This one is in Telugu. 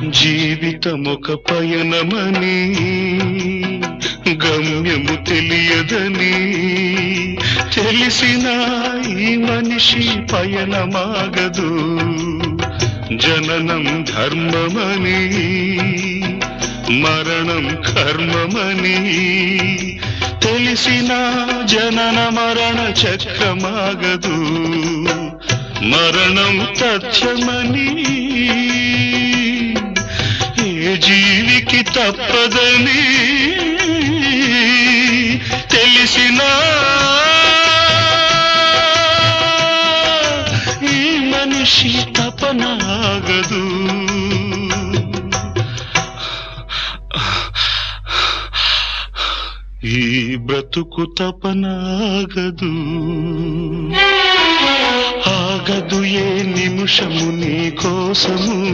జీవితమొక పయనమని గమ్యము తెలియదని తెలిసిన ఈ మనిషి పయనమాగదు. జననం ధర్మమని మరణం కర్మమని తెలిసిన జనన మరణ చక్రమాగదు. మరణం తథ్యమని ఏ జీవికి తప్పదని తెలిసిన ఈ మనిషి తపనాగదు. ఈ బ్రతుకు తపనాగదు. ఆగదు ఏ నిమిషము నీ కోసము.